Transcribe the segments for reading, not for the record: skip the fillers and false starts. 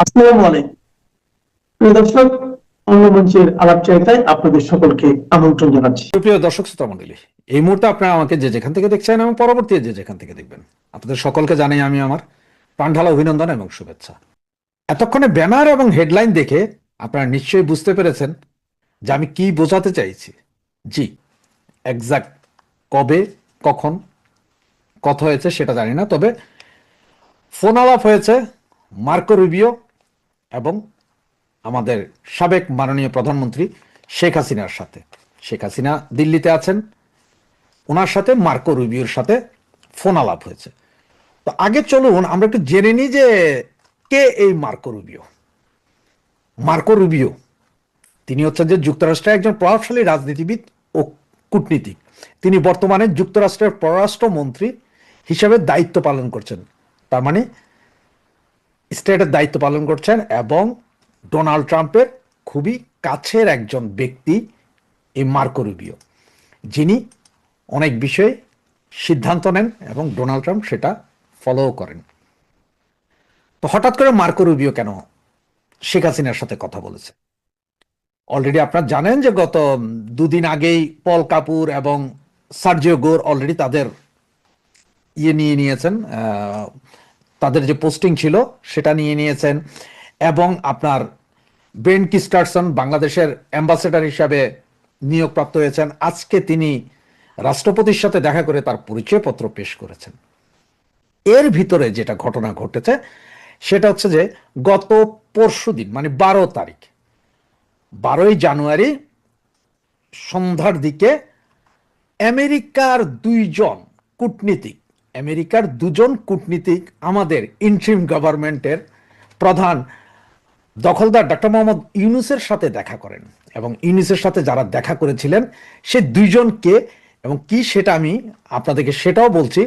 আসসালামু আলাইকুম প্রিয় দর্শক, অন্য মঞ্চের আলাপচারিতায় আপনাদের সকলকে আমন্ত্রণ জানাচ্ছি। সুপ্রিয় দর্শক শ্রোতা মণ্ডলী, এই মুহূর্তে আপনারা আমাকে যে যেখান থেকে দেখছেন এবং পরবর্তী যে যেখান থেকে দেখবেন, আপনাদের সকলকে জানাই আমি আমার প্রাণঢালা অভিনন্দন এবং শুভেচ্ছা। এতক্ষণে ব্যানার এবং হেডলাইন দেখে আপনারা নিশ্চয়ই বুঝতে পেরেছেন যে আমি কি বোঝাতে চাইছি। জি, এক্সাক্ট কবে কখন কথা হয়েছে সেটা জানি না, তবে ফোন আলাপ হয়েছে মার্কো রুবিও এবং আমাদের সাবেক মাননীয় প্রধানমন্ত্রী শেখ হাসিনার সাথে। শেখ হাসিনা দিল্লিতে আছেন, ওনার সাথে মার্কো রুবিওর সাথে ফোন আলাপ হয়েছে। তো আগে চলুন আমরা একটু জেনে নিই যে কে এই মার্কো রুবিও। মার্কো রুবিও তিনি হচ্ছেন যে যুক্তরাষ্ট্রের একজন প্রভাবশালী রাজনীতিবিদ ও কূটনীতিক। তিনি বর্তমানে যুক্তরাষ্ট্রের পররাষ্ট্রমন্ত্রী হিসেবে দায়িত্ব পালন করছেন, তার মানে স্টেটের দায়িত্ব পালন করছেন, এবং ডোনাল্ড ট্রাম্পের খুবই কাছের একজন ব্যক্তি এই মার্কো রুবিও, যিনি অনেক বিষয়ে সিদ্ধান্ত নেন এবং ডোনাল্ড ট্রাম্প সেটা ফলো করেন। তো হঠাৎ করে মার্কো রুবিও কেন শেখ হাসিনার সাথে কথা বলেছে? অলরেডি আপনারা জানেন যে গত দুদিন আগেই পল কাপুর এবং সার্জিও গোর অলরেডি তাদের নিয়ে নিয়েছেন, তাদের যে পোস্টিং ছিল সেটা নিয়ে নিয়েছেন, এবং আপনার বেন কিস্টারসন বাংলাদেশের অ্যাম্বাসেডর হিসাবে নিয়োগপ্রাপ্ত হয়েছেন। আজকে তিনি রাষ্ট্রপতির সাথে দেখা করে তার পরিচয়পত্র পেশ করেছেন। এর ভিতরে যেটা ঘটনা ঘটেছে সেটা হচ্ছে যে গত পরশুদিন মানে 12 তারিখ, 12ই জানুয়ারি সন্ধ্যার দিকে আমেরিকার দুজন কূটনীতিক আমাদের ইন্টারিম গভর্নমেন্টের প্রধান দখলদার ডক্টর মোহাম্মদ ইউনূসের সাথে দেখা করেন, এবং ইউনূসের সাথে যারা দেখা করেছিলেন সে দুইজনকে এবং কি সেটা আমি আপনাদেরকে সেটাও বলছি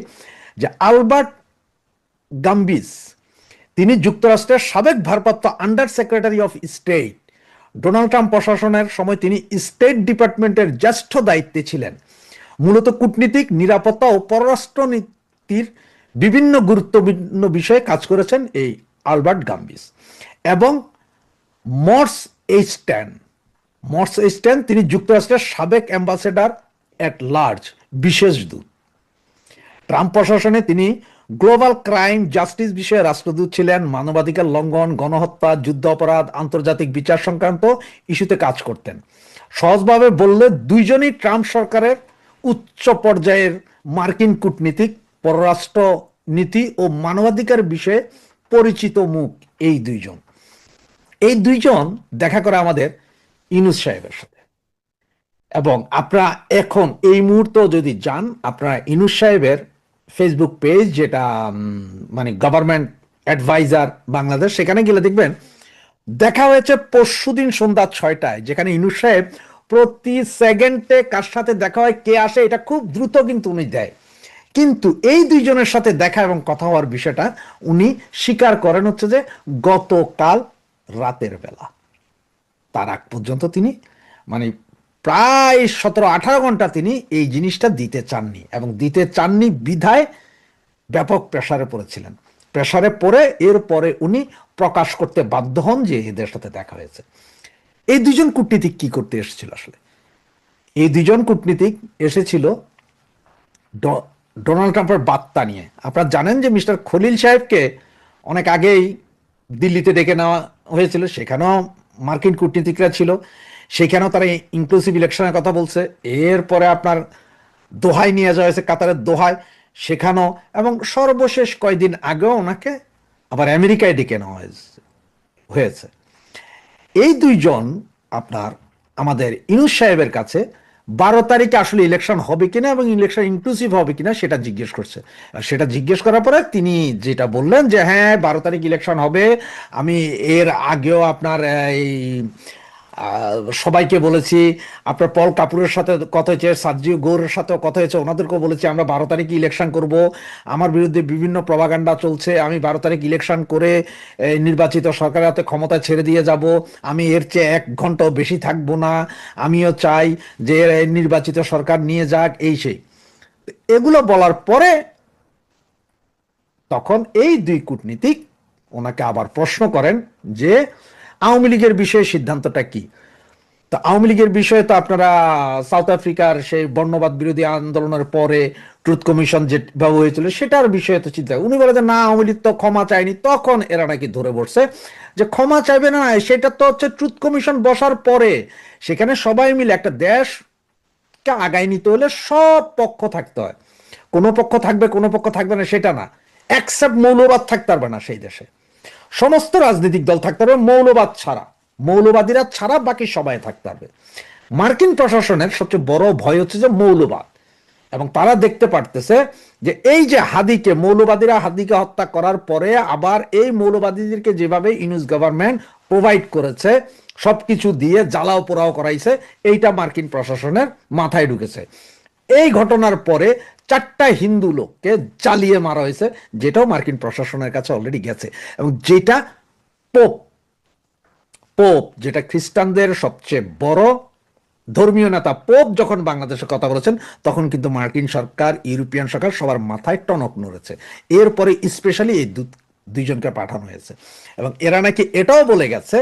যে আলবার্ট গাম্বিস, তিনি যুক্তরাষ্ট্রের সাবেক ভারপ্রাপ্ত under secretary of state. Donald Trump প্রশাসনের সময় তিনি স্টেট ডিপার্টমেন্টের জ্যেষ্ঠ দায়িত্বে ছিলেন। মূলত কূটনীতিক, নিরাপত্তা ও পররাষ্ট্র নীতির বিভিন্ন গুরুত্বপূর্ণ বিষয়ে কাজ করেছেন এই আলবার্ট গাম্বিস। এবং মর্স এইচ 10 তিনি যুক্তরাষ্ট্রের সাবেক অ্যাম্বাসেডর অ্যাট লার্জ, বিশেষ দূত। ট্রাম্প প্রশাসনে তিনি গ্লোবাল ক্রাইম জাস্টিস বিষয়ে রাষ্ট্রদূত ছিলেন। মানবাধিকার লঙ্ঘন, গণহত্যা, যুদ্ধ অপরাধ, আন্তর্জাতিক বিচার সংক্রান্ত ইস্যুতে কাজ করতেন। সহজভাবে বললে দুইজনই ট্রাম্প সরকারের উচ্চ পর্যায়ের মার্কিন কূটনীতিক, পররাষ্ট্র নীতি ও মানবাধিকার বিষয়ে পরিচিত মুখ। এই দুইজন দেখা করে আমাদের ইউনূস সাহেবের সাথে। এবং আপনারা এখন এই মুহূর্তে যদি যান, আপনারা ইউনূস সাহেবের ফেসবুক পেজ, যেটা মানে গভর্নমেন্ট অ্যাডভাইজার বাংলাদেশ, সেখানে গেলে দেখবেন দেখা হয়েছে পরশুদিন সন্ধ্যা 6টায়, যেখানে ইউনূস সাহেব প্রতি সেকেন্ডে কার সাথে দেখা হয়, কে আসে, এটা খুব দ্রুত কিন্তু উনি দেয়। কিন্তু এই দুইজনের সাথে দেখা এবং কথা হওয়ার বিষয়টা উনি স্বীকার করেন হচ্ছে যে গতকাল রাতের বেলা। তার আগ পর্যন্ত তিনি মানে প্রায় 17-18 ঘন্টা তিনি এই জিনিসটা দিতে চাননি, এবং দিতে চাননি বিধায় ব্যাপক প্রেসারে পড়েছিলেন। প্রেসারে পড়ে এরপরে উনি প্রকাশ করতে বাধ্য হন যে এদের সাথে দেখা হয়েছে। এই দুজন কূটনীতিক কি করতে এসেছিল আসলে? এই দুজন কূটনীতিক এসেছিল ডোনাল্ড ট্রাম্পের বার্তা নিয়ে। আপনারা জানেন যে মিস্টার খলিল সাহেবকে অনেক আগেই দিল্লিতে ডেকে নেওয়া হয়েছিল, সেখানেও মার্কিন কূটনীতিকরা ছিল, সেখানেও তারা ইনক্লুসিভ ইলেকশনের কথা বলছে। এরপরে আপনার দোহায় নিয়ে যাওয়া হয়েছে, কাতারের দোহায়, সেখানেও, এবং সর্বশেষ কয়েকদিন আগেও ওনাকে আবার আমেরিকায় ডেকে নেওয়া হয়েছে। এই দুইজন আপনার আমাদের ইউনূস সাহেবের কাছে 12 তারিখে আসলে ইলেকশন হবে কিনা এবং ইলেকশন ইনক্লুসিভ হবে কিনা সেটা জিজ্ঞেস করছে। সেটা জিজ্ঞেস করার পরে তিনি যেটা বললেন যে হ্যাঁ, 12 তারিখ ইলেকশন হবে। আমি এর আগেও আপনার এই সবাইকে বলেছি, আপনার পল কাপুরের সাথে কথা হয়েছে, সার্জিও গোরের সাথেও কথা হয়েছে, ওনাদেরকেও বলেছি আমরা 12 তারিখে ইলেকশন করব। আমার বিরুদ্ধে বিভিন্ন প্রপাগান্ডা চলছে, আমি 12 তারিখ ইলেকশন করে নির্বাচিত সরকারের হাতে ক্ষমতা ছেড়ে দিয়ে যাব, আমি এর চেয়ে 1 ঘন্টাও বেশি থাকবো না, আমিও চাই যে নির্বাচিত সরকার নিয়ে যাক, এই সেই। এগুলো বলার পরে তখন এই দুই কূটনীতিক ওনাকে আবার প্রশ্ন করেন যে আওয়ামী লীগের বিষয়ে সিদ্ধান্তটা কি। তো আওয়ামী লীগের বিষয়ে তো আপনারা সাউথ আফ্রিকার সেই বর্ণবাদ বিরোধী আন্দোলনের পরে ট্রুথ কমিশন যেভাবে হয়েছিল সেটার বিষয়ে তো চিন্তা, উনি বলে যে না আওয়ামী লীগ তো ক্ষমা চায়নি, তখন এরা নাকি ধরে বসছে যে ক্ষমা চাইবে না, সেটা তো হচ্ছে ট্রুথ কমিশন বসার পরে সেখানে সবাই মিলে একটা দেশকে আগায় নিতে হলে সব পক্ষ থাকতে হয়, কোনো পক্ষ থাকবে কোনো পক্ষ থাকবে না সেটা না, অ্যাকসেপ্ট মৌলবাদ থাকতে পারবে না সেই দেশে, সমস্ত রাজনৈতিক দল থাকতে পারবে মৌলবাদ ছাড়া, মৌলবাদীরা ছাড়া বাকি সবাই থাকতে পারবে। মার্কিন প্রশাসনের সবচেয়ে বড় ভয় হচ্ছে যে মৌলবাদ, এবং তারা দেখতে পারতেছে যে এই যে হাদিকে, মৌলবাদীরা হাদিকে হত্যা করার পরে আবার এই মৌলবাদীদেরকে যেভাবে ইউনুস গভর্নমেন্ট প্রোভাইড করেছে সবকিছু দিয়ে জ্বালাও পোড়াও করাইছে, এইটা মার্কিন প্রশাসনের মাথায় ঢুকেছে। এই ঘটনার পরে 4টা হিন্দু লোককে জ্বালিয়ে মারা হয়েছে, যেটাও মার্কিন প্রশাসনের কাছে অলরেডি গেছে, এবং যেটা পোপ পোপ যেটা খ্রিস্টানদের সবচেয়ে বড় ধর্মীয় নেতা পোপ যখন বাংলাদেশে কথা বলেছেন তখন কিন্তু মার্কিন সরকার, ইউরোপিয়ান সরকার সবার মাথায় টনক নড়েছে। এরপরে স্পেশালি এই দুইজনকে পাঠানো হয়েছে, এবং এরা নাকি এটাও বলে গেছে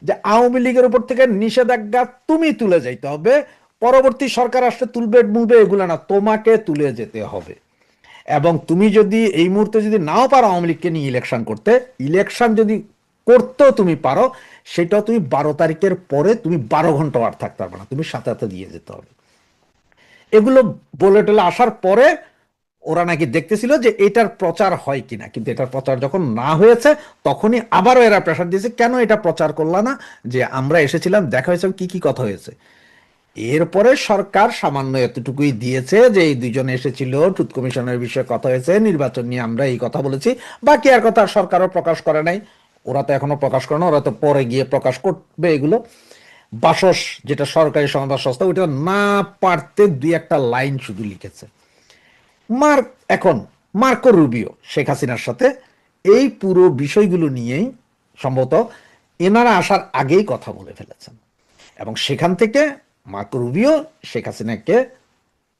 যে আওয়ামী লীগের উপর থেকে নিষেধাজ্ঞা তুমি তুলে যাইতে হবে, পরবর্তী সরকার আসলে তুলবে মুলবে এগুলো না, তোমাকে তুলে যেতে হবে। এবং তুমি যদি এই মুহূর্তে যদি নাও পারো আওয়ামী লীগকে নিয়ে ইলেকশন করতে, ইলেকশন যদি করতেও তুমি পারো, সেটাও তুমি 12 তারিখের পরে তুমি 12 ঘন্টা আর থাকতে পারবে না, তুমি সাথে সাথে দিয়ে যেতে হবে। এগুলো বলে টলে আসার পরে ওরা নাকি দেখতেছিল যে এটার প্রচার হয় কিনা, কিন্তু এটার প্রচার যখন না হয়েছে তখনই আবারও এরা প্রেশার দিয়েছে, কেন এটা প্রচার করলা না, যে আমরা এসেছিলাম, দেখা হয়েছে, কি কি কথা হয়েছে। এরপরে সরকার সামান্য এতটুকুই দিয়েছে যে এই দুইজন এসেছিল, ট্রুথ কমিশনের বিষয়ে কথা হয়েছে, নির্বাচন নিয়ে আমরা এই কথা বলেছি, বাকি আর কথা সরকারও প্রকাশ করে নাই, ওরা তো এখনো প্রকাশ করে না, ওরা তো পরে গিয়ে প্রকাশ করবে এগুলো। বাসস যেটা সরকারি সংবাদ সংস্থা, ওইটা না পারতে 2-1 লাইন শুধু লিখেছে। এখন মার্কো রুবিও শেখ হাসিনার সাথে এই পুরো বিষয়গুলো নিয়েই সম্ভবত এনারা আসার আগেই কথা বলে ফেলেছেন, এবং সেখান থেকে মার্কো রুবিও শেখ হাসিনাকে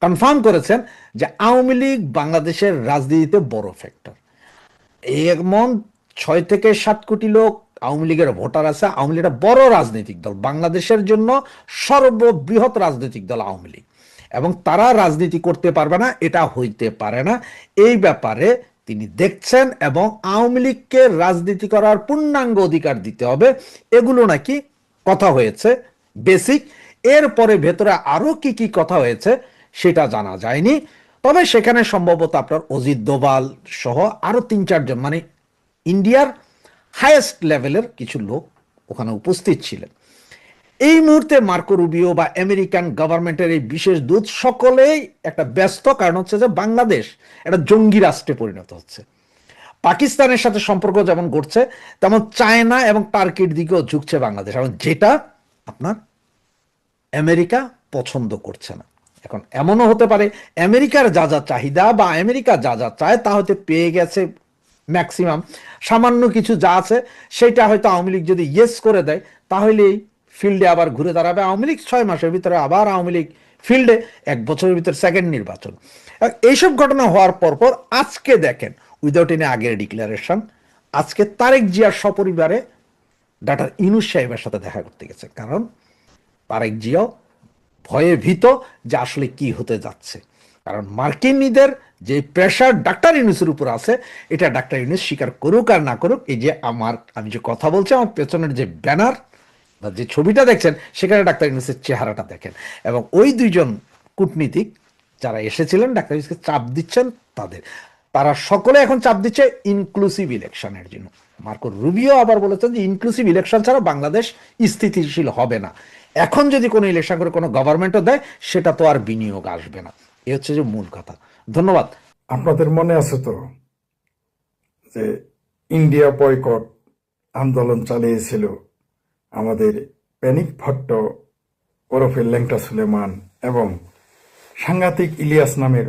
কনফার্ম করেছেন যে আওয়ামী লীগ বাংলাদেশের রাজনীতিতে বড় ফ্যাক্টর। এমন 6 থেকে 7 কোটি লোক আওয়ামী লীগের ভোটার আছে, আওয়ামী লীগ একটা বড় রাজনৈতিক দল, বাংলাদেশের জন্য সর্ববৃহৎ রাজনৈতিক দল আওয়ামী লীগ, এবং তারা রাজনীতি করতে পারবে না, এটা হইতে পারে না, এই ব্যাপারে তিনি দেখছেন, এবং আওয়ামী লীগকে রাজনীতি করার পূর্ণাঙ্গ অধিকার দিতে হবে, এগুলো নাকি কথা হয়েছে বেসিক। এরপরে ভেতরে আরো কি কি কথা হয়েছে সেটা জানা যায়নি, তবে সেখানে সম্ভবত আপনার অজিত দোভাল সহ আরো 3-4 জন, মানে ইন্ডিয়ার হাইয়েস্ট লেভেলের কিছু লোক ওখানে উপস্থিত ছিলেন। এই মুহূর্তে মার্কো রুবিও বা আমেরিকান গভর্নমেন্টের এই বিশেষ দূত সকলেই একটা ব্যস্ত, কারণ হচ্ছে যে বাংলাদেশ একটা জঙ্গি রাষ্ট্রে পরিণত হচ্ছে, পাকিস্তানের সাথে সম্পর্ক যেমন ঘটছে তেমন চায়না এবং টার্কির দিকেও ঝুঁকছে বাংলাদেশ, এবং যেটা আপনার আমেরিকা পছন্দ করছে না। এখন এমনও হতে পারে আমেরিকার যা যা চাহিদা বা আমেরিকা যা যা চায় তা হয়তো পেয়ে গেছে ম্যাক্সিমাম, সামান্য কিছু যা আছে সেটা হয়তো আওয়ামী লীগ যদি ইয়েস করে দেয় তাহলেই ফিল্ডে আবার ঘুরে দাঁড়াবে আওয়ামী লীগ, 6 মাসের ভিতরে আবার আওয়ামী লীগ ফিল্ডে, 1 বছরের ভিতরে সেকেন্ড নির্বাচন। এইসব ঘটনা হওয়ার পরপর আজকে দেখেন উইদাউট এনি আগের ডিক্লারেশন, আজকে তারেক জিয়ার সপরিবারে ডক্টর ইউনূস সাহেবের সাথে দেখা করতে গেছে, কারণ তারেক জিয়াও ভয়ে ভীত যে আসলে কি হতে যাচ্ছে, কারণ মার্কিনীদের যে প্রেশার ডাক্তার ইউনূসের উপর আছে, এটা ডাক্তার ইউনূস স্বীকার করুক আর না করুক, এই যে আমি যে কথা বলছি আমার পেছনের যে ব্যানার বা যে ছবিটা দেখছেন সেখানে ডাক্তার ইউনূসের চেহারাটা দেখেন, এবং ওই 2জন কূটনীতিক যারা এসেছিলেন ডাক্তার ইউনূসকে চাপ দিচ্ছেন, তারা সকলে এখন চাপ দিচ্ছে ইনক্লুসিভ ইলেকশনের জন্য। মার্কো রুবিও আবার বলেছেন যে ইনক্লুসিভ ইলেকশন ছাড়া বাংলাদেশ স্থিতিশীল হবে না, এখন যদি কোনো ইলেকশন করে কোনো গভর্নমেন্টও দেয় সেটা তো আর বিনিয়োগ আসবে না, এ হচ্ছে যে মূল কথা। ধন্যবাদ। আপনাদের মনে আছে তো যে ইন্ডিয়া বয়কট আন্দোলন চালিয়েছিল আমাদের প্যানিক ভট্ট ওরফে ল্যাংটা সুলেমান এবং সাংঘাতিক ইলিয়াস নামের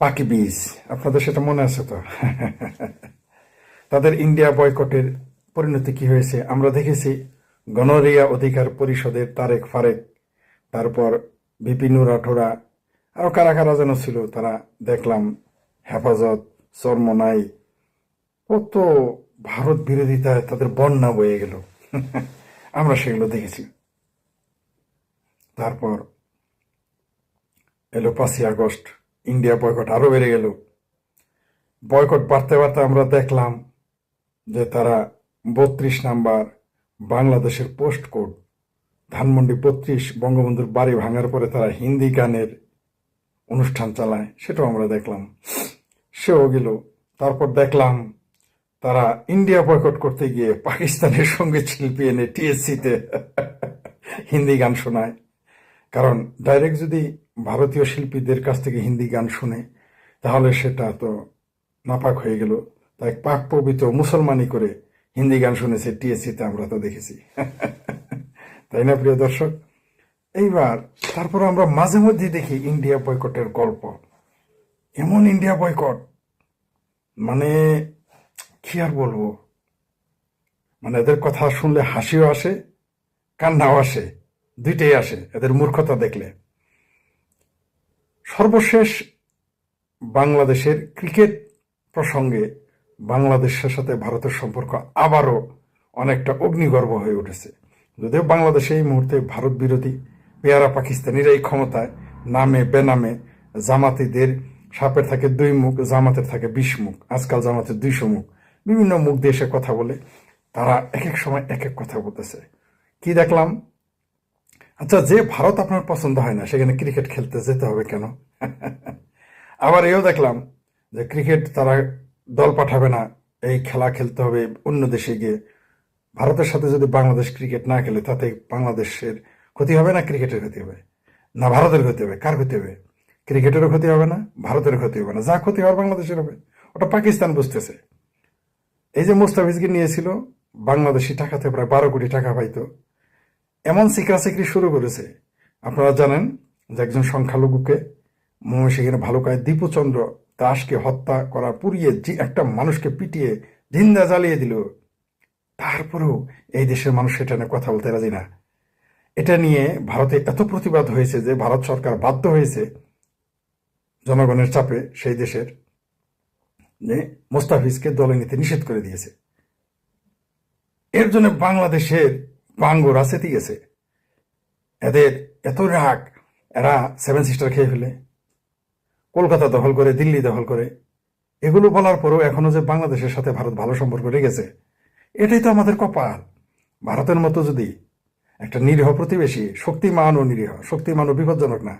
পাকি বীজ, আপনাদের সেটা মনে আছে তো? তাদের ইন্ডিয়া বয়কটের পরিণতি কি হয়েছে আমরা দেখেছি। গণরিয়া অধিকার পরিষদের তারেক ফারেক, তারপর বিপিনুর রাঠোরা, আরো কারা কারা যেন ছিল, তারা দেখলাম হেফাজত, চরমনাই, কত ভারত বিরোধিতায় তাদের বন্যা বয়ে গেল। আমরা সেগুলো দেখেছি। তারপর এলো 5ই আগস্ট, ইন্ডিয়া বয়কট আরো বেড়ে গেল। বয়কট বাড়তে বাড়তে আমরা দেখলাম যে তারা 32 নাম্বার বাংলাদেশের পোস্ট কোড ধানমন্ডি 32 বঙ্গবন্ধুর বাড়ি ভাঙার পরে তারা হিন্দি গানের অনুষ্ঠান চালায়, সেটাও আমরা দেখলাম, সেও গেল। তারপর দেখলাম তারা ইন্ডিয়া বয়কট করতে গিয়ে পাকিস্তানের সঙ্গীত শিল্পী এনে টিএসসিতে হিন্দি গান শোনায়। কারণ ডাইরেক্ট যদি ভারতীয় শিল্পীদের কাছ থেকে হিন্দি গান শুনে তাহলে সেটা তো নাপাক হয়ে গেল, তাই পাক পবিত্র মুসলমানি করে হিন্দি গান শুনেছে টিএসসিতে, আমরা তো দেখেছি। তাই না প্রিয় দর্শক? এইবার তারপর আমরা মাঝে মধ্যে দেখি ইন্ডিয়া বয়কটের গল্প। এমন ইন্ডিয়া বয়কট, মানে কি আর বলবো, মানে এদের কথা শুনলে হাসিও আসে, কান্নাও আসে, দুইটাই আসে এদের মূর্খতা দেখলে। সর্বশেষ বাংলাদেশের ক্রিকেট প্রসঙ্গে বাংলাদেশের সাথে ভারতের সম্পর্ক আবারও অনেকটা অগ্নিগর্ভ হয়ে উঠেছে। যদিও বাংলাদেশে এই মুহূর্তে ভারত বিরোধী পেয়ারা পাকিস্তানিরাই ক্ষমতায়, নামে বেনামে। জামাতিদের সাপের থাকে 2 মুখ, জামাতের থাকে 20 মুখ, আজকাল জামাতের 200 মুখ। বিভিন্ন মুখ দিয়ে এসে কথা বলে, তারা এক এক সময় এক এক কথা বলতেছে। কি দেখলাম, আচ্ছা যে ভারত আপনার পছন্দ হয় না সেখানে ক্রিকেট খেলতে যেতে হবে কেন? আবার এও দেখলাম যে ক্রিকেট তারা দল পাঠাবে না, এই খেলা খেলতে হবে অন্য দেশে গিয়ে। ভারতের সাথে যদি বাংলাদেশ ক্রিকেট না খেলে তাতে বাংলাদেশের ক্ষতি হবে না ক্রিকেটের ক্ষতি হবে? না ভারতের ক্ষতি হবে? কার ক্ষতি হবে? ক্রিকেটেরও ক্ষতি হবে না, ভারতের ক্ষতি হবে না, যা ক্ষতি হওয়ার বাংলাদেশের হবে। ওটা পাকিস্তান বুঝতেছে। এই যে মুস্তাফিজকে নিয়েছিল, বাংলাদেশি টাকাতে প্রায় 12 কোটি টাকা পাইতো, এমন সিকরাসিকরি শুরু করেছে। আপনারা জানেন যে একজন সংখ্যালঘুকে ময়মনসিংহের ভালুকায় দীপুচন্দ্র দাসকে হত্যা করা, পুড়িয়ে একটা মানুষকে পিটিয়ে জিন্দা জ্বালিয়ে দিল। তারপরেও এই দেশের মানুষ এটা নিয়ে কথা বলতে রাজি না। এটা নিয়ে ভারতে এত প্রতিবাদ হয়েছে যে ভারত সরকার বাধ্য হয়েছে জনগণের চাপে সেই দেশের যে মোস্তাফিজকে দলে নিতে নিষেধ করে দিয়েছে। এর জন্য বাংলাদেশের বাঙ্গর আছে গেছে। এদের এত রাগ, এরা 7 সিস্টার খেয়ে ফেলে, কলকাতা দখল করে, দিল্লি দখল করে। এগুলো বলার পরেও এখনো যে বাংলাদেশের সাথে ভারত ভালো সম্পর্ক রেখেছে, এটাই তো আমাদের কপাল। ভারতের মতো যদি একটা নিরীহ প্রতিবেশী, শক্তিমান ও নিরীহ, শক্তিমান ও বিপজ্জনক না,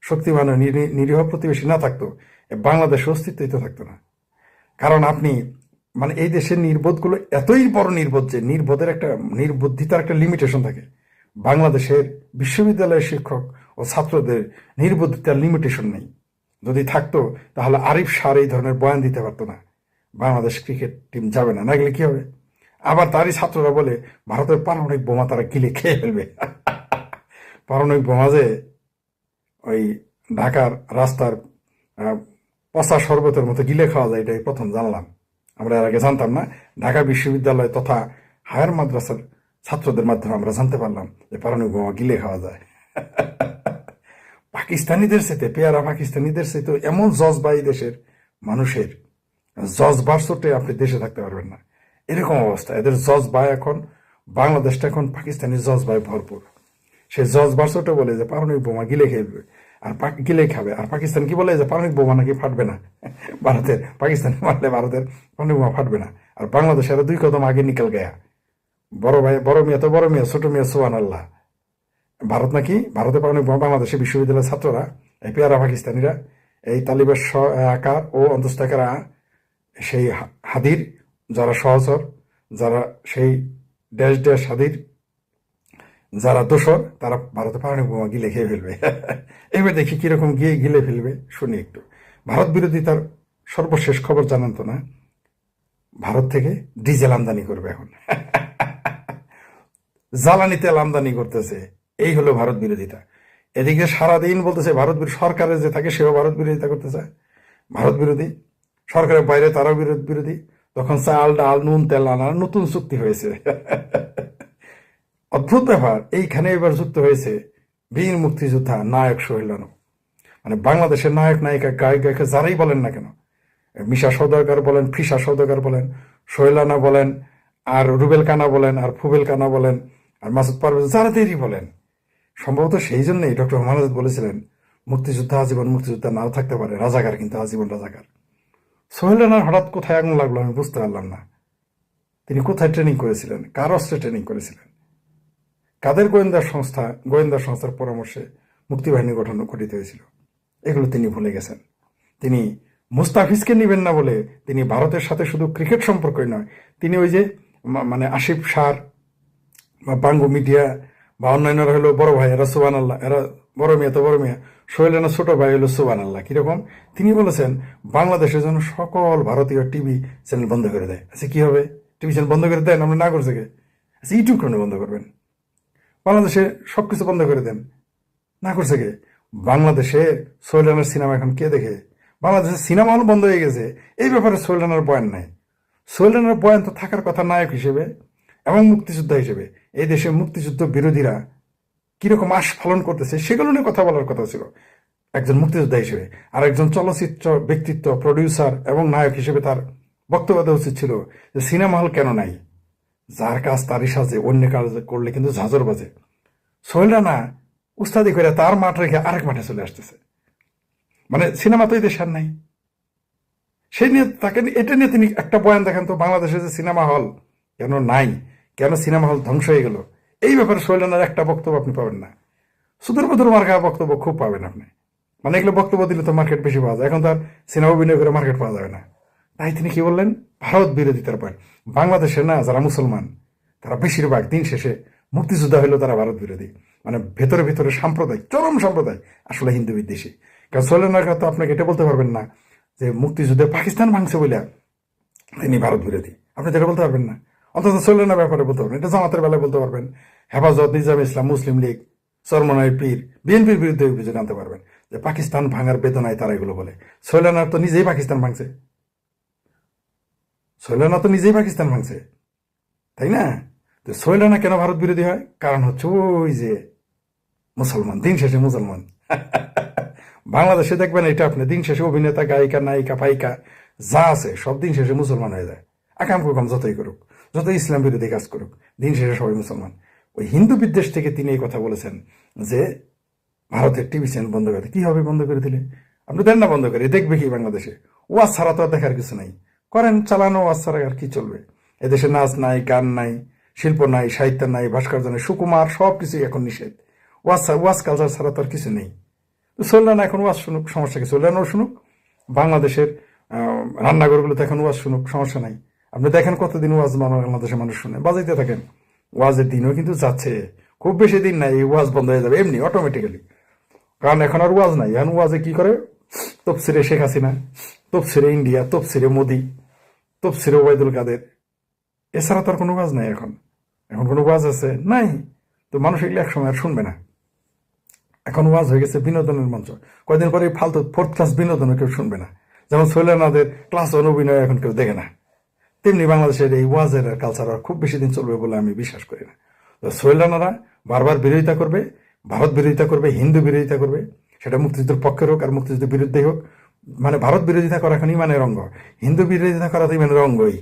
শক্তিমান ও নিরীহ প্রতিবেশী না থাকতো, বাংলাদেশের অস্তিত্বই তো থাকতো না। কারণ আপনি মানে এই দেশের নির্বোধগুলো এতই বড় নির্বোধ যে নির্বোধের একটা নির্বুদ্ধিতার একটা লিমিটেশন থাকে। বাংলাদেশের বিশ্ববিদ্যালয়ের শিক্ষক ও ছাত্রদের নির্বুদ্ধিতার লিমিটেশন নেই। যদি থাকতো তাহলে আরিফ শাহ এই ধরনের বয়ান দিতে পারতো না, বাংলাদেশ ক্রিকেট টিম যাবে না। না গেলে কি হবে? আবার তারই ছাত্ররা বলে ভারতের পারমাণবিক বোমা তারা গিলে খেয়ে ফেলবে। পারমাণবিক বোমা যে ওই ঢাকার রাস্তার পচা শরবতের মতো গিলে খাওয়া যায়, এটাই প্রথম জানলাম। আমরা এর আগে জানতাম না। ঢাকা বিশ্ববিদ্যালয় তথা হায়ার মাদ্রাসার ছাত্রদের মাধ্যমে আমরা জানতে পারলাম যে পারমাণবিক বোমা গিলে খাওয়া যায়। পাকিস্তানিদের সাথে, পেয়ারা পাকিস্তানিদের সাথে এমন জজবা এই দেশের মানুষের, জজবার চোটে আপনি দেশে থাকতে পারবেন না, এরকম অবস্থা। এদের জজবায় এখন, বাংলাদেশটা এখন পাকিস্তানি জজবায় ভরপুর। সে জজবার চোটে বলে যে পারমাণবিক বোমা গিলে খেয়ে আর গিলে খাবে। আর পাকিস্তান কি বলে যে পারমাণবিক বোমা নাকি ফাটবে না, ভারতের পাকিস্তানে মারলে ভারতের পারমাণবিক বোমা ফাটবে না। আর বাংলাদেশের 2 কদম আগে নিকেল গেয়া। বড় ভাই, বড় মেয়ে তো বড় মেয়ে, ছোট মেয়ে সুবহানাল্লাহ। ভারত নাকি, ভারতে পারমাণবিক বোমা, বাংলাদেশের বিশ্ববিদ্যালয়ের ছাত্ররা, এই পেয়ারা পাকিস্তানিরা, এই তালিবের আকার ও অন্তস্থাকারা, সেই হাদির যারা সহচর, যারা সেই ড্যাশ হাদির যারা দোসর, তারা ভারতে পারমাণবিক বোমা গিলে খেয়ে ফেলবে। এবার দেখি কিরকম গিয়ে গিলে ফেলবে, শুনি একটু। ভারত বিরোধী তার সর্বশেষ খবর জানান তো না, ভারত থেকে ডিজেল আমদানি করবে এখন। জ্বালানি তেল আমদানি করতেছে। এই হলো ভারত বিরোধিতা। এদিকে সারাদিন বলতেছে ভারত সরকারের যে থাকে সেও ভারত বিরোধিতা করতে চায়, ভারত বিরোধী। সরকারের বাইরে তারাও বিরোধী। তখন চাল ডাল নুন তেল আনার নতুন চুক্তি হয়েছে। অদ্ভুত ব্যাপার, এইখানে এবার যুক্ত হয়েছে বীর মুক্তিযোদ্ধা নায়ক সোহেলানো। মানে বাংলাদেশের নায়ক নায়িকা, গায়ক গায়িকা যারাই বলেন না কেন, মিশা সওদাগর বলেন, ফিসা সওদাগর বলেন, সোহেল রানা বলেন, আর রুবেল কানা বলেন, আর ফুবেল কানা বলেন, আর মাসুদ পারভেজ, যারা দেরি বলেন, সম্ভবত সেই জন্যই ডক্টর হুমায়ুন আজাদ বলেছিলেন মুক্তিযোদ্ধা আজীবন মুক্তিযোদ্ধা নাও থাকতে পারে, রাজাকার কিন্তু আজীবন রাজাকার। সোহেল রানার হঠাৎ কোথায় আগুন লাগলো আমি বুঝতে পারলাম না। তিনি কোথায় ট্রেনিং করেছিলেন, কার অস্ত্রে ট্রেনিং করেছিলেন, কাদের গোয়েন্দা সংস্থার পরামর্শে মুক্তিবাহিনী গঠিত হয়েছিল, এগুলো তিনি ভুলে গেছেন। তিনি মুস্তাফিজকে নিবেন না বলে তিনি ভারতের সাথে শুধু ক্রিকেট সম্পর্কই নয়, তিনি ওই যে মানে আসিফ সার বা বাঙ্গু মিডিয়া বা অন্যান্যরা হলো বড় ভাই, এরা সুবান আল্লাহ, এরা বড় মিয়া তো বড় মিয়া, সোহেল রানা ছোট ভাই হলো সুবান আল্লাহ। কিরকম? তিনি বলেছেন বাংলাদেশের জন্য সকল ভারতীয় টিভি চ্যানেল বন্ধ করে দেয়। আচ্ছা কি হবে? টিভি চ্যানেল বন্ধ করে দেন, আমরা না করছে কে? আচ্ছা ইউটিউব কেন বন্ধ করবেন? বাংলাদেশে সবকিছু বন্ধ করে দেন, না করছে কে? বাংলাদেশে সোহেল রানার সিনেমা এখন কে দেখে? বাংলাদেশের সিনেমা হল বন্ধ হয়ে গেছে, এই ব্যাপারে সোহেল রানার বয়ান নাই। সোহেল রানার বয়ান তো থাকার কথা নায়ক হিসেবে এবং মুক্তিযোদ্ধা হিসেবে। এই দেশে মুক্তিযুদ্ধ বিরোধীরা কিরকম আস্ফালন করতেছে সেগুলো নিয়ে কথা বলার কথা ছিল একজন মুক্তিযোদ্ধা হিসেবে। আর একজন চলচ্চিত্র ব্যক্তিত্ব, প্রডিউসার এবং নায়ক হিসেবে তার বক্তব্য দেওয়া উচিত ছিল যে সিনেমা হল কেন নাই, যার কাজ তারই সাজে, অন্য কাজ করলে কিন্তু ঝাঁঝর বাজে। সোহেল রানা উস্তাদি করে তার মাঠ রেখে আরেক মাঠে চলে আসতেছে, মানে সিনেমা তো এই দেশ আর নাই। সেই নিয়ে তাকে এটা নিয়ে তিনি একটা বয়ান দেখেন তো, বাংলাদেশে যে সিনেমা হল কেন নাই, কেন সিনেমা হল ধ্বংস হয়ে গেল, এই ব্যাপারে সোহেল রানার একটা বক্তব্য আপনি পাবেন না। সুদূর বুদূর মার্কা বক্তব্য খুব পাবেন আপনি, মানে এগুলো বক্তব্য দিলে তো মার্কেট বেশি পাওয়া যায়। এখন তার সিনেমা অভিনয় করে মার্কেট পাওয়া যাবে না। তাই তিনি কি বললেন? ভারত বিরোধিতার পয়েন্ট। বাংলাদেশে না যারা মুসলমান তারা বেশিরভাগ দিন শেষে মুক্তিযোদ্ধা হইলেও তারা ভারত বিরোধী, মানে ভেতরে ভেতরে সাম্প্রদায়িক, চরম সাম্প্রদায়িক, আসলে হিন্দু বিদ্বেষী। কারণ সোহেল রানার তো আপনাকে এটা বলতে পারবেন না যে মুক্তিযুদ্ধে পাকিস্তান ভাঙছে বলে তিনি ভারত বিরোধী, আপনি তো এটা বলতে পারবেন না। অন্তত সোহেল রানার ব্যাপারে বলতে পারবেন, এটা জামাতের বেলায় বলতে পারবেন, হেফাজত, নিজাম ইসলাম, মুসলিম লীগ, চরমনাই পীর, বিএনপির বিরুদ্ধে অভিযোগ আনতে পারবেন যে পাকিস্তান ভাঙার বেদনায় তারা এগুলো বলে। সোহেল রানা তো নিজেই পাকিস্তান ভাঙছে, সোহেল রানা তো নিজেই পাকিস্তান ভাঙছে, তাই না? তো সোহেল রানা কেন ভারত বিরোধী হয়? কারণ হচ্ছে ওই যে মুসলমান, দিন শেষে মুসলমান। বাংলাদেশে দেখবেন এটা আপনি দিন শেষে অভিনেতা, গায়িকা, নায়িকা, পাইকা যা আছে সব দিন শেষে মুসলমান হয়ে যায়। আকাম কুকাম যতই করুক, যত ইসলাম বিরোধী কাজ করুক, দিন শেষে সবাই মুসলমান। ওই হিন্দু বিদ্বেষ থেকে তিনি এই কথা বলেছেন যে ভারতের টিভি চ্যানেল বন্ধ করে। কি হবে বন্ধ করে দিলে? আপনি দেন না বন্ধ করে, দেখবে কি বাংলাদেশে? ওয়াজ ছাড়া তো আর দেখার কিছু নাই, করেন চালানো, ওয়াজ ছাড়া আর কি চলবে? এদেশে নাচ নাই, গান নাই, শিল্প নাই, সাহিত্য নাই, ভাস্কর্য নাই, সুকুমার সব কিছুই এখন নিষেধ। ওয়াজ কালচার ছাড়া তো আর কিছু নেই। তো সোহেল রানা এখন ওয়াজ শুনুক, সমস্যা কি? সোহেল রানাও শুনুক, বাংলাদেশের রান্নাঘরগুলোতে এখন ওয়াজ শুনুক, সমস্যা নাই। আপনি দেখেন কতদিন ওয়াজ বাংলাদেশের মানুষ শুনে, বাজাইতে থাকেন। ওয়াজের দিনও কিন্তু যাচ্ছে, খুব বেশি দিন নাই এই ওয়াজ বন্ধ হয়ে যাবে এমনি অটোমেটিক্যালি। কারণ এখন আর ওয়াজ নাই, এখন ওয়াজে কি করে? তফসিরে শেখ হাসিনা, তফসিরে ইন্ডিয়া, তফসিরে মোদি, তফসিরে ওবায়দুল কাদের, এছাড়া তো আর কোনো ওয়াজ নাই। এখন কোনো ওয়াজ আছে নাই, তো মানুষ এগুলো একসময় আর শুনবে না। এখন ওয়াজ হয়ে গেছে বিনোদনের মঞ্চ। কয়েকদিন পরে ফালতু ফোর্থ ক্লাস বিনোদনও কেউ শুনবে না, যেমন সোহেল রানাদের ক্লাস ওয়ান অভিনয় এখন কেউ দেখে না। তেমনি বাংলাদেশের এই ওয়াজের কালচার আর খুব বেশি দিন চলবে বলে আমি বিশ্বাস করি না। তো সোহেল রানারা বারবার বিরোধিতা করবে, ভারত বিরোধিতা করবে, হিন্দু বিরোধিতা করবে, সেটা মুক্তিযুদ্ধের পক্ষের হোক আর মুক্তিযুদ্ধের বিরুদ্ধে হোক। মানে ভারত বিরোধিতা করা এখন ইমানের অঙ্গ, হিন্দু বিরোধিতা করা তো ইমানের অঙ্গই,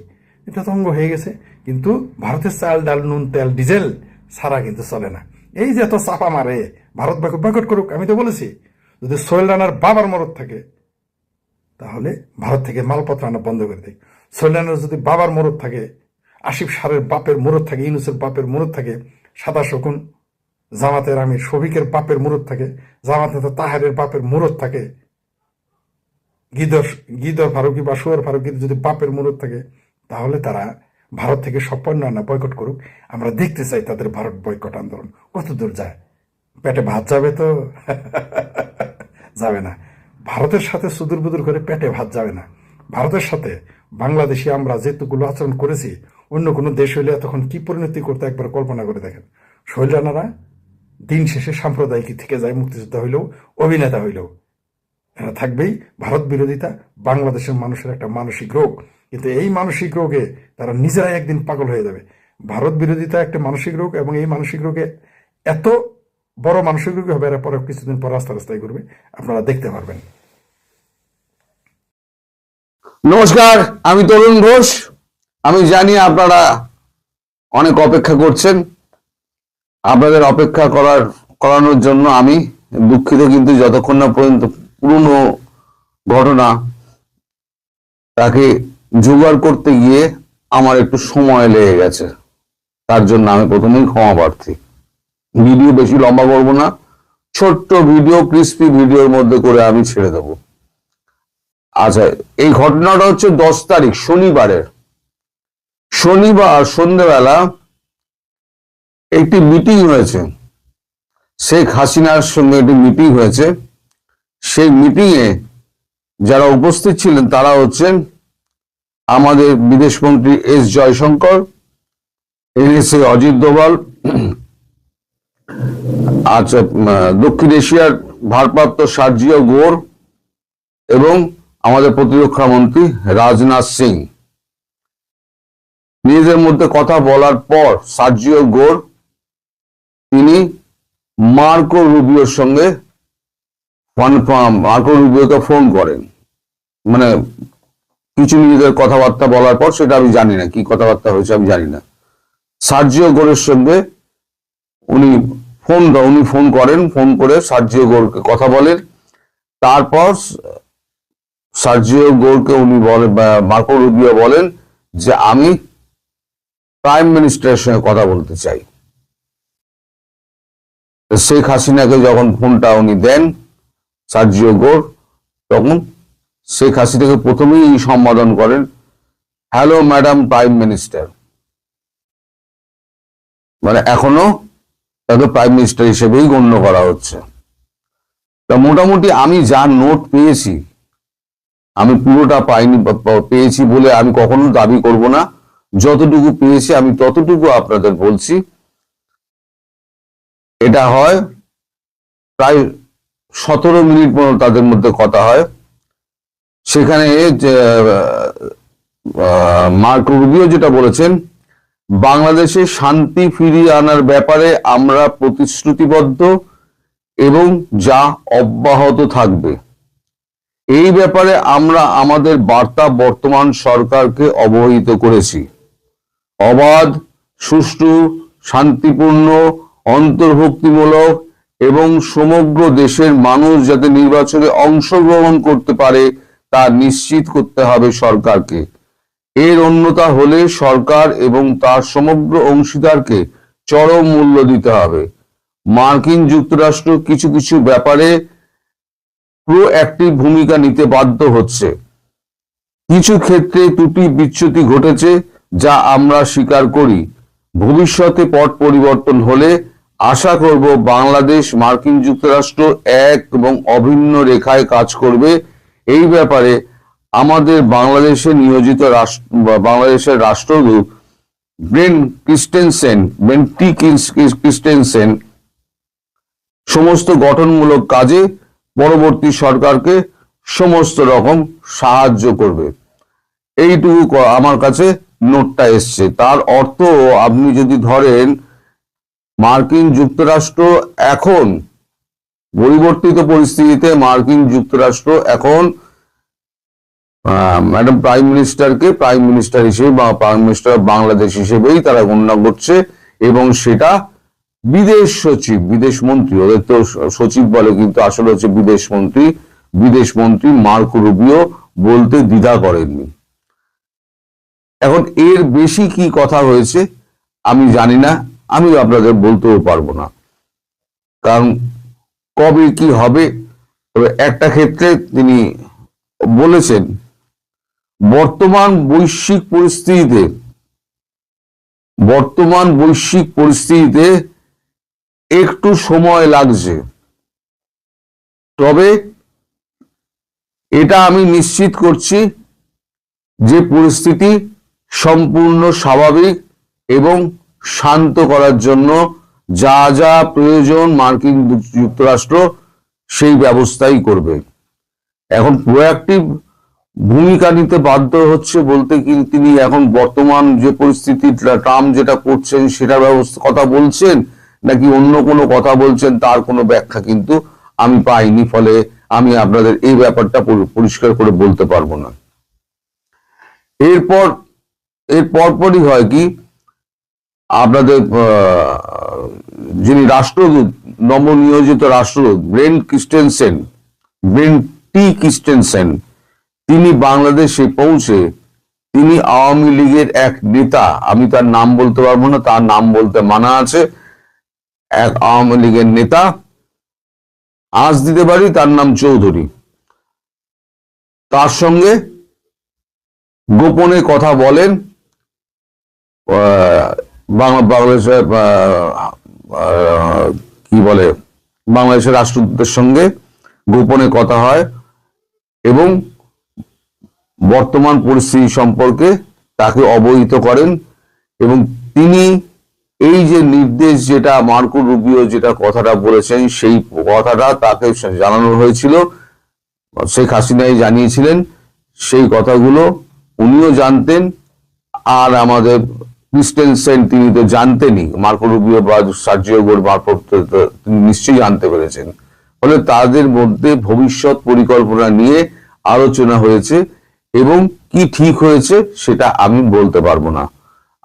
এটা তো অঙ্গ হয়ে গেছে। কিন্তু ভারতের চাল, ডাল, নুন, তেল, ডিজেল ছাড়া কিন্তু চলে না। এই যে এত চাপা মারে, ভারত বয়কট করুক। আমি তো বলেছি যদি সোহেল রানার বাবার মরদ থাকে তাহলে ভারত থেকে মালপত্র আনা বন্ধ করে দেয়। সোহেল রানার যদি বাবার মরদ থাকে, আসিফ সারের বাপের মরদ থাকে, ইউনুসের বাপের মরদ থাকে, সাদা শকুন জামাতের আমির শফিকের বাপের মরদ থাকে, জামাতে তাহেরের বাপের মরদ থাকে, গিদর ফারুকি বা সুয়ার ফারুকির যদি বাপের মরদ থাকে, তাহলে তারা ভারত থেকে সব পণ্য আনা বয়কট করুক। আমরা দেখতে চাই তাদের ভারত বয়কট আন্দোলন কত দূর যায়। পেটে ভাত যাবে তো? যাবে না। ভারতের সাথে সুদূর বুদুর করে পেটে ভাত যাবে না। ভারতের সাথে বাংলাদেশি আমরা যেটুকুলো আচরণ করেছি, অন্য কোনো দেশ হইলে তখন কি পরিণতি করতে একবার কল্পনা করে দেখেন। সোহেল রানারা দিন শেষে সাম্প্রদায়িক থেকে যায়, মুক্তিযোদ্ধা হইলেও, অভিনেতা হইলেও এরা থাকবেই। ভারত বিরোধিতা বাংলাদেশের মানুষের একটা মানসিক রোগ, কিন্তু এই মানসিক রোগে তারা নিজেরাই একদিন পাগল হয়ে যাবে। ভারত বিরোধিতা একটা মানসিক রোগ, এবং এই মানসিক রোগে এত বড় মানসিক রোগ হবে, এরা পরে কিছুদিন পর রাস্তায় করবে, আপনারা দেখতে পারবেন। নমস্কার, আমি তরুণ ঘোষ। আমি জানি আপনারা অনেক অপেক্ষা করছেন, আপনাদের অপেক্ষা করানোর জন্য আমি দুঃখিত, কিন্তু যতক্ষণ না পর্যন্ত পুরনো ঘটনা তাকে জোগাড় করতে গিয়ে আমার একটু সময় লেগে গেছে, তার জন্য আমি প্রথমেই ক্ষমা প্রার্থী। ভিডিও বেশি লম্বা করব না, ছোট্ট ভিডিও, ক্রিস্পি ভিডিওর মধ্যে করে আমি ছেড়ে দেব। আচ্ছা, এই ঘটনাটা হচ্ছে 10 তারিখ শনিবার সন্ধ্যেবেলা একটি মিটিং হয়েছে, শেখ হাসিনার সঙ্গে একটি মিটিং হয়েছে। সেই মিটিং এ যারা উপস্থিত ছিলেন তারা হচ্ছেন আমাদের বিদেশমন্ত্রী এস জয়শঙ্কর, এনএসএ অজিত দোভাল, আচ্ছা দক্ষিণ এশিয়ার ভারপ্রাপ্ত সার্জিও গোর এবং আমাদের প্রতিরক্ষা মন্ত্রী রাজনাথ সিং। নিজেদের মধ্যে কথা বলার পর সার্জিও গোর তিনি মার্কো রুবিওর সঙ্গে মার্কো রুবিওকে ফোন করেন, মানে কিছু নিজেদের কথাবার্তা বলার পর, সেটা আমি জানি না কি কথাবার্তা হয়েছে, আমি জানি না। সার্জিও গোরের সঙ্গে উনি ফোন করেন, ফোন করে সার্জিও গোরকে কথা বলেন। তারপর সার্জিও গোরকে উনি বলেন, মার্কো রুবিও বলেন যে আমি প্রাইম মিনিস্টারের সঙ্গে কথা বলতে চাই। শেখ হাসিনাকে যখন ফোনটা উনি দেন সার্জিও গোর, তখন শেখ হাসিনাকে প্রথমেই সম্বোধন করেন, হ্যালো ম্যাডাম প্রাইম মিনিস্টার, মানে এখনো তাকে প্রাইম মিনিস্টার হিসেবেই গণ্য করা হচ্ছে। তা মোটামুটি আমি যা নোট পেয়েছি, আমি পুরোটা পেয়েছি বলে আমি কখনো দাবি করব না, যতটুকু পেয়েছি আমি ততটুকু আপনাদের বলছি। এটা হয় প্রায় 17 মিনিট পর্যন্ত তাদের মধ্যে কথা হয়। সেখানে মার্কো রুবিও যেটা বলেছেন, বাংলাদেশে শান্তি ফিরিয়ে আনার ব্যাপারে আমরা প্রতিশ্রুতিবদ্ধ এবং যা অব্যাহত থাকবে। এই ব্যাপারে আমরা আমাদের বার্তা বর্তমান সরকারকে অবহিত করেছি। অবাধ, সুষ্ঠু, শান্তিপূর্ণ, অন্তর্ভুক্তিমূলক এবং সমগ্র দেশের মানুষ যাতে নির্বাচনে অংশগ্রহণ করতে পারে তা নিশ্চিত করতে হবে সরকারকে। এর অন্যথা হলে সরকার এবং তার সমগ্র অংশীদারকে চরম মূল্য দিতে হবে। মার্কিন যুক্তরাষ্ট্র কিছু কিছু ব্যাপারে প্রোঅ্যাক্টিভ ভূমিকা নিতে বাধ্য হচ্ছে। কিছু ক্ষেত্রে ত্রুটি বিচ্যুতি ঘটেছে যা আমরা স্বীকার করি। ভবিষ্যতে পট পরিবর্তন হলে আশা করব বাংলাদেশ মার্কিন যুক্তরাষ্ট্র এক এবং অভিন্ন রেখায় কাজ করবে। এই ব্যাপারে আমাদের বাংলাদেশে নিয়োজিত বাংলাদেশের রাষ্ট্রদূত ব্রেন টি ক্রিস্টেনসেন সমস্ত গঠনমূলক কাজে পরবর্তী সরকারকে সমস্ত রকম সাহায্য করবে। এইটুকু আমার কাছে নোটটা এসছে। তার অর্থ আপনি যদি ধরেন মার্কিন যুক্তরাষ্ট্র এখন পরিবর্তিত পরিস্থিতিতে মার্কিন যুক্তরাষ্ট্র এখন ম্যাডাম প্রাইম মিনিস্টারকে প্রাইম মিনিস্টার হিসেবে বা প্রাইম মিনিস্টার বিদেশ হিসেবেই তারা গণনা করছে, এবং সেটা বিদেশ সচিব, বিদেশ মন্ত্রী, ওদের তো সচিব বলে কিন্তু আসলে হচ্ছে বিদেশ মন্ত্রী মার্কো রুবিও বলতে দ্বিধা করেননি। এখন এর বেশি কি কথা হয়েছে আমি জানি না, আমি আপনাদের বলতেও পারবো না, কারণ কবে কি হবে। তবে একটা ক্ষেত্রে তিনি বলেছেন, বর্তমান বৈশ্বিক পরিস্থিতিতে একটু সময় লাগছে, তবে এটা আমি নিশ্চিত করছি যে পরিস্থিতি সম্পূর্ণ স্বাভাবিক এবং শান্ত করার জন্য যা যা প্রয়োজন মার্কিন যুক্তরাষ্ট্র সেই ব্যবস্থাই করবে। এখন প্রোঅ্যাক্টিভ ভূমিকা নিতে বাধ্য হচ্ছে বলতে কি তিনি এখন বর্তমান যে পরিস্থিতি ট্রাম্প যেটা করছেন সেটার কথা বলছেন নাকি অন্য কোনো কথা বলছেন তার কোনো ব্যাখ্যা কিন্তু আমি পাইনি, ফলে আমি আপনাদের এই ব্যাপারটা পরিষ্কার করে বলতে পারবো না। এরপর এর পরপরই হয় কি, আপনাদের যিনি রাষ্ট্রদূত, নবনিয়োজিত রাষ্ট্রদূত ব্রেন টি ক্রিস্টেনসেন, তিনি বাংলাদেশে পৌঁছে তিনি আওয়ামী লীগের এক নেতা, আমি তার নাম বলতে পারবো না, তার নাম বলতে মানা আছে, এক আওয়ামী লীগের নেতা, আজ দিতে পারি তার নাম চৌধুরী, তার সঙ্গে গোপনে কথা বলেন। বাংলাদেশের কি বলে, বাংলাদেশের রাষ্ট্রদূতের সঙ্গে গোপনে কথা হয় এবং বর্তমান পরিস্থিতি সম্পর্কে তাকে অবহিত করেন। এবং তিনি এই যে নির্দেশ, যেটা মার্কো রুবিও যেটা কথাটা বলেছেন, সেই কথাটা তাকে জানানো হয়েছিল, শেখ হাসিনাই জানিয়েছিলেন, সেই কথাগুলো উনিও জানতেন। আর আমাদের ক্রিস্টেনসেন তিনি তো জানতেনই, মার্কো রুবিও বা সার্জিও গোর মারফত তিনি নিশ্চয়ই জানতে পেরেছেন। ফলে তাদের মধ্যে ভবিষ্যৎ পরিকল্পনা নিয়ে আলোচনা হয়েছে এবং কি ঠিক হয়েছে সেটা আমি বলতে পারবো না।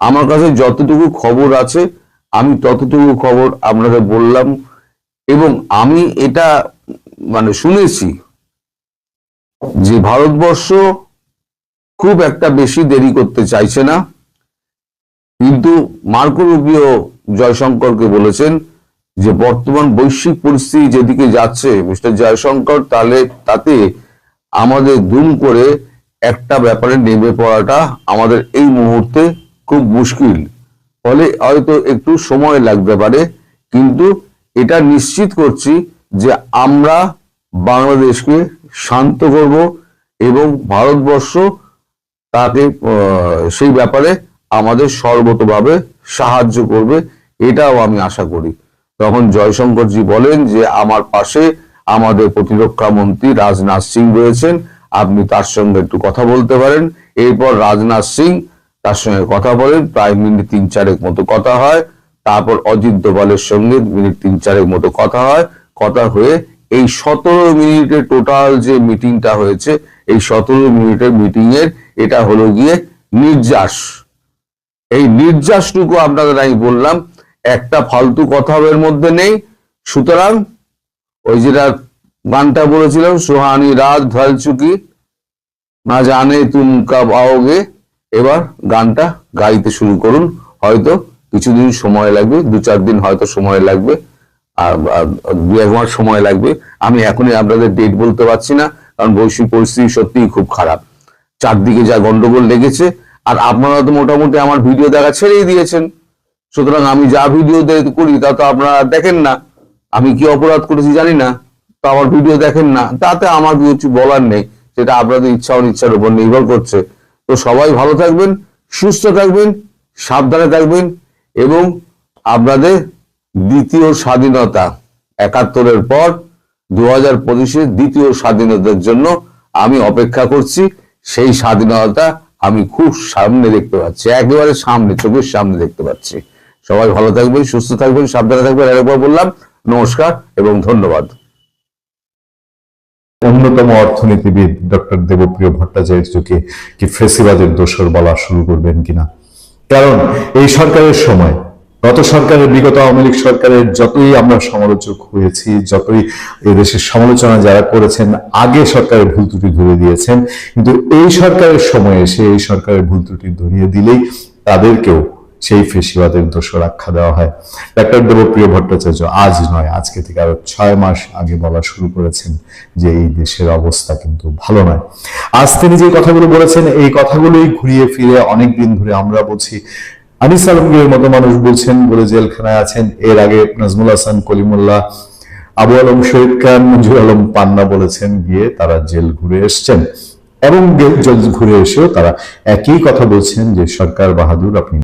আমার কাছে যতটুকু খবর আছে আমি ততটুকু খবর আপনাদের বললাম। এবং আমি এটা মানে শুনেছি যে ভারতবর্ষ খুব একটা বেশি দেরি করতে চাইছে না, কিন্তু মার্কো রুবিও জয়শঙ্করকে বলেছেন যে বর্তমান বৈশ্বিক পরিস্থিতি যেদিকে যাচ্ছে মিস্টার জয়শঙ্কর, তাহলে তাতে আমাদের দুম করে একটা ব্যাপারে নেমে পড়াটা আমাদের এই মুহূর্তে খুব মুশকিল। ফলে হয়তো একটু সময় লাগতে পারে, কিন্তু এটা নিশ্চিত করছি যে আমরা বাংলাদেশকে শান্ত করব এবং ভারতবর্ষ তাকে সেই ব্যাপারে আমাদের সর্বতভাবে সাহায্য করবে, এটাও আমি আশা করি। তখন জয়শঙ্করজি বলেন যে আমার পাশে আমাদের প্রতিরক্ষা মন্ত্রী রাজনাথ সিং রয়েছেন, আপনি তার সঙ্গে একটু কথা বলতে পারেন। এরপর রাজনাথ সিং তার সঙ্গে কথা বলেন, প্রায় মিনিট 3-4 মতো কথা হয়। তারপর অজিত দোভালের সঙ্গে মিনিট 3-4 মতো কথা হয়। কথা হয়ে এই 17 মিনিটের টোটাল যে মিটিংটা হয়েছে, এই 17 মিনিটের মিটিং এর এটা হলো গিয়ে নির্যাস। এই নির্যাসটুকু আপনাদের আমি বললাম, একটা ফালতু কথা এর মধ্যে নেই। সুতরাং ওই যেটা গানটা বলেছিলাম, সুহানি রাত ঢল চুকি না জানে তুম কব आओगे, এবার গানটা গাইতে শুরু করুন। হয়তো কিছুদিন সময় লাগবে, 2-4 দিন হয়তো সময় লাগবে, আর 2-1 মাস সময় লাগবে। আমি এখনই আপনাদের ডেট বলতে পারছি না, কারণ বৈশ্বিক পরিস্থিতি সত্যিই খুব খারাপ, চারদিকে যা গন্ডগোল লেগেছে। আর আপনারা তো মোটামুটি আমার ভিডিও দেখা ছেড়েই দিয়েছেন, সুতরাং আমি যা ভিডিও করি তা তো আপনারা দেখেন না। আমি কি অপরাধ করেছি জানি না, তো আমার ভিডিও দেখেন না, তাতে আমার কিছু বলার নেই, সেটা আপনাদের ইচ্ছা অনিচ্ছার উপর নির্ভর করছে। তো সবাই ভালো থাকবেন, সুস্থ থাকবেন, সাবধানে থাকবেন এবং আপনাদের দ্বিতীয় স্বাধীনতা 71-এর পর 2025-এ দ্বিতীয় স্বাধীনতার জন্য আমি অপেক্ষা করছি। সেই স্বাধীনতা আমি খুব সামনে দেখতে পাচ্ছি, একেবারে সামনে, চোখের সামনে দেখতে পাচ্ছি। সবাই ভালো থাকবেন, সুস্থ থাকবেন, সাবধানে থাকবেন। আরেকবার বললাম নমস্কার এবং ধন্যবাদ। অন্যতম অর্থনীতিবিদ ডক্টর দেবপ্রিয় ভট্টাচার্যকে কি ফেসিবাদের দোসর বলা শুরু করবেন কিনা? কারণ এই সরকারের সময়, গত সরকারের, বিগত আওয়ামী লীগ সরকারের যতই আমরা সমালোচক হয়েছি, যতই এদেশের সমালোচনা যারা করেছেন, আগে সরকারের ভুল ত্রুটি ধরে দিয়েছেন, কিন্তু এই সরকারের সময় এসে এই সরকারের ভুল ত্রুটি ধরিয়ে দিলেই তাদেরকেও সেই ফেসিবাদের দোষর আখ্যা দেওয়া হয়। ডক্টর দেবপ্রিয় ভট্টাচার্য আজ নয়, আজকে থেকে আরো 6 মাস আগে বলা শুরু করেছেন যে এই দেশের অবস্থা কিন্তু ভালো নয়। আজ তিনি যে কথাগুলো বলেছেন, এই কথাগুলোই ঘুরিয়ে ফিরে অনেকদিন ধরে আমরা বলছি। আনিস আলমগীরের মতো মানুষ বলছেন বলে জেলখানায় আছেন। এর আগে নাজমুল হাসান, কলিমুল্লাহ, আবু আলম শহীদ খান, মঞ্জুর আলম পান্না বলেছেন গিয়ে তারা জেল ঘুরে এসছেন, এবং জেল ঘুরে এসেও তারা একই কথা বলছেন যে সরকার বাহাদুর, আপনি